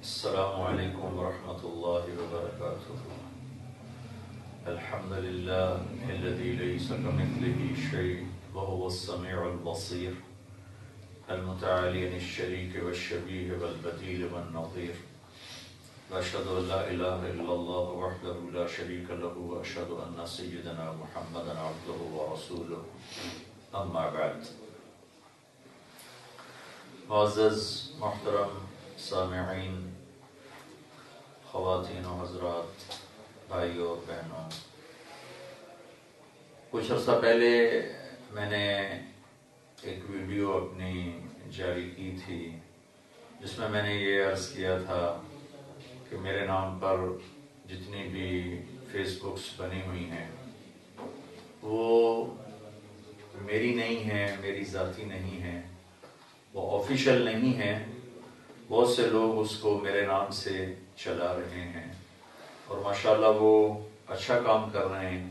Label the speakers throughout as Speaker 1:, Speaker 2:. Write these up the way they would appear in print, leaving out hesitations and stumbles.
Speaker 1: السلام علیکم ورحمۃ اللہ وبرکاتہ۔ الحمد للہ الذی لیس کمثلہ شیء وہو السمیع البصیر المتعالی عن الشریک والشبیہ والبدیل والنظیر، واشہد ان لا الہ الا اللہ وحدہ لا شریک لہ، واشہد ان سیدنا محمدا عبدہ ورسولہ، اما بعد۔ معزز محترم سامعین، خواتین و حضرات، بھائیوں اور بہنوں، کچھ عرصہ پہلے میں نے ایک ویڈیو اپنی جاری کی تھی جس میں میں نے یہ عرض کیا تھا کہ میرے نام پر جتنی بھی فیس بکس بنی ہوئی ہیں وہ میری نہیں ہیں، میری ذاتی نہیں ہیں، وہ آفیشیل نہیں ہیں۔ بہت سے لوگ اس کو میرے نام سے چلا رہے ہیں اور ماشاءاللہ وہ اچھا کام کر رہے ہیں،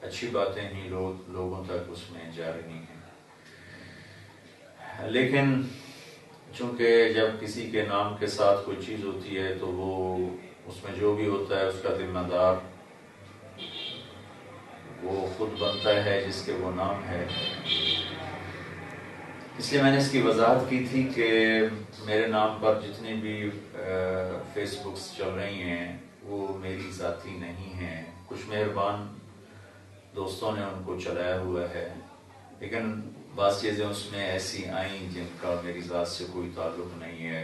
Speaker 1: اچھی باتیں ہی لوگوں تک اس میں جا رہی ہیں۔ لیکن چونکہ جب کسی کے نام کے ساتھ کوئی چیز ہوتی ہے تو وہ اس میں جو بھی ہوتا ہے اس کا ذمہ دار وہ خود بنتا ہے جس کے وہ نام ہے۔ اس لیے میں نے اس کی وضاحت کی تھی کہ میرے نام پر جتنی بھی فیس بکس چل رہی ہیں وہ میری ذاتی نہیں ہیں، کچھ مہربان دوستوں نے ان کو چلایا ہوا ہے، لیکن بعض چیزیں اس میں ایسی آئیں جن کا میری ذات سے کوئی تعلق نہیں ہے۔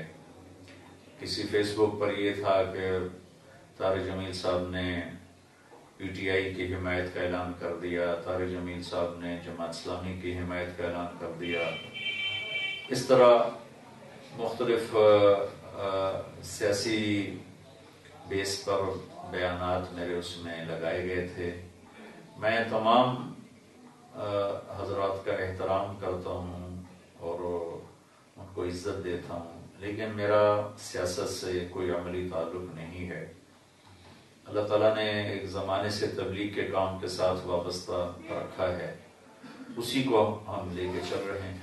Speaker 1: کسی فیس بک پر یہ تھا کہ طارق جمیل صاحب نے پی ٹی آئی کی حمایت کا اعلان کر دیا، طارق جمیل صاحب نے جماعت اسلامی کی حمایت کا اعلان کر دیا۔ اس طرح مختلف سیاسی بیس پر بیانات میرے اس میں لگائے گئے تھے۔ میں تمام حضرات کا احترام کرتا ہوں اور ان کو عزت دیتا ہوں، لیکن میرا سیاست سے کوئی عملی تعلق نہیں ہے۔ اللہ تعالیٰ نے ایک زمانے سے تبلیغ کے کام کے ساتھ وابستہ رکھا ہے، اسی کو ہم لے کے چل رہے ہیں۔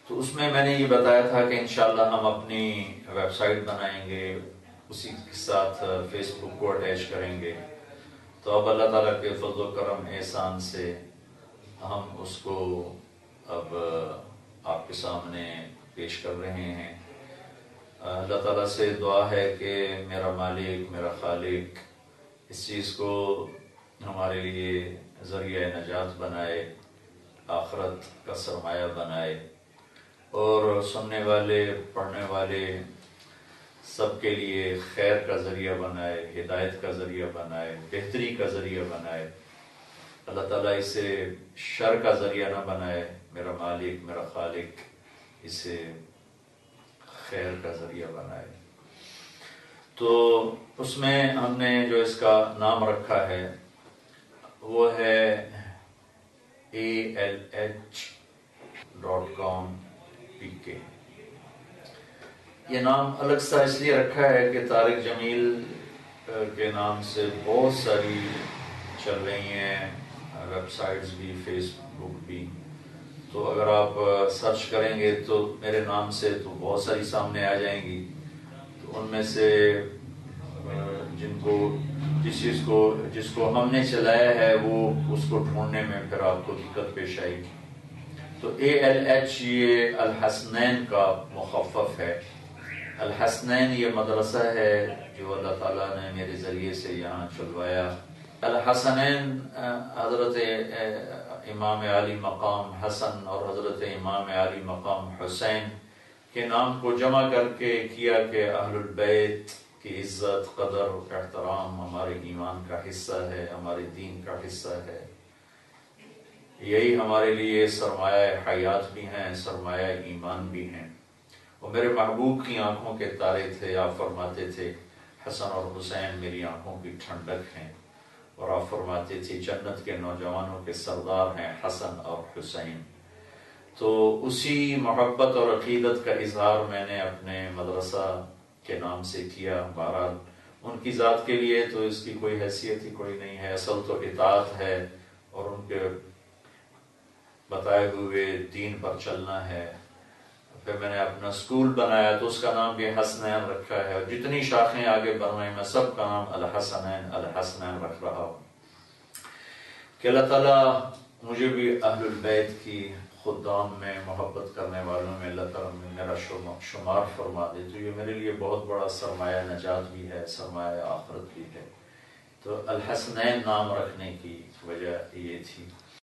Speaker 1: تو اس میں نے یہ بتایا تھا کہ انشاءاللہ ہم اپنی ویب سائٹ بنائیں گے، اسی کے ساتھ فیس بک کو اٹیچ کریں گے۔ تو اب اللہ تعالیٰ کے فضل و کرم احسان سے ہم اس کو اب آپ کے سامنے پیش کر رہے ہیں۔ اللہ تعالیٰ سے دعا ہے کہ میرا مالک، میرا خالق اس چیز کو ہمارے لیے ذریعہ نجات بنائے، آخرت کا سرمایہ بنائے، اور سننے والے، پڑھنے والے سب کے لیے خیر کا ذریعہ بنائے، ہدایت کا ذریعہ بنائے، بہتری کا ذریعہ بنائے۔ اللہ تعالیٰ اسے شر کا ذریعہ نہ بنائے، میرا مالک، میرا خالق اسے خیر کا ذریعہ بنائے۔ تو اس میں ہم نے جو اس کا نام رکھا ہے وہ ہے ALH.com/PK۔ یہ نام الگ سا اس لیے رکھا ہے کہ طارق جمیل کے نام سے بہت ساری چل رہی ہیں ویب سائٹس بھی، فیس بک بھی۔ تو اگر آپ سرچ کریں گے تو میرے نام سے تو بہت ساری سامنے آ جائیں گی، تو ان میں سے جس کو ہم نے چلایا ہے وہ اس کو ڈھونڈنے میں پھر آپ کو دقت پیش آئے گی۔ تو ALH یہ الحسنین کا مخفف ہے۔ الحسنین یہ مدرسہ ہے جو اللہ تعالیٰ نے میرے ذریعے سے یہاں چلوایا۔ الحسنین حضرت امام علی مقام حسن اور حضرت امام علی مقام حسین کے نام کو جمع کر کے کیا کہ اہل البیت کی عزت، قدر، احترام ہمارے ایمان کا حصہ ہے، ہمارے دین کا حصہ ہے۔ یہی ہمارے لیے سرمایہ حیات بھی ہیں، سرمایہ ایمان بھی ہیں۔ وہ میرے محبوب کی آنکھوں کے تارے تھے۔ آپ فرماتے تھے حسن اور حسین میری آنکھوں کی ٹھنڈک ہیں، اور آپ فرماتے تھے جنت کے نوجوانوں کے سردار ہیں حسن اور حسین۔ تو اسی محبت اور عقیدت کا اظہار میں نے اپنے مدرسہ کے نام سے کیا۔ بہرحال ان کی ذات کے لیے تو اس کی کوئی حیثیت ہی کوئی نہیں ہے، اصل تو اطاعت ہے اور ان کے بتائے ہوئے دین پر چلنا ہے۔ پھر میں نے اپنا اسکول بنایا تو اس کا نام بھی حسنین رکھا ہے، اور جتنی شاخیں آگے بڑھ رہی میں سب کا نام الحسنین الحسنین رکھ رہا ہوں کہ اللہ تعالیٰ مجھے بھی اہل البیت کی خدام میں محبت کرنے والوں میں اللہ تعالیٰ میں میرا شمار فرما دے، تو یہ میرے لیے بہت بڑا سرمایہ نجات بھی ہے، سرمایہ آخرت بھی ہے۔ تو الحسنین نام رکھنے کی وجہ یہ تھی۔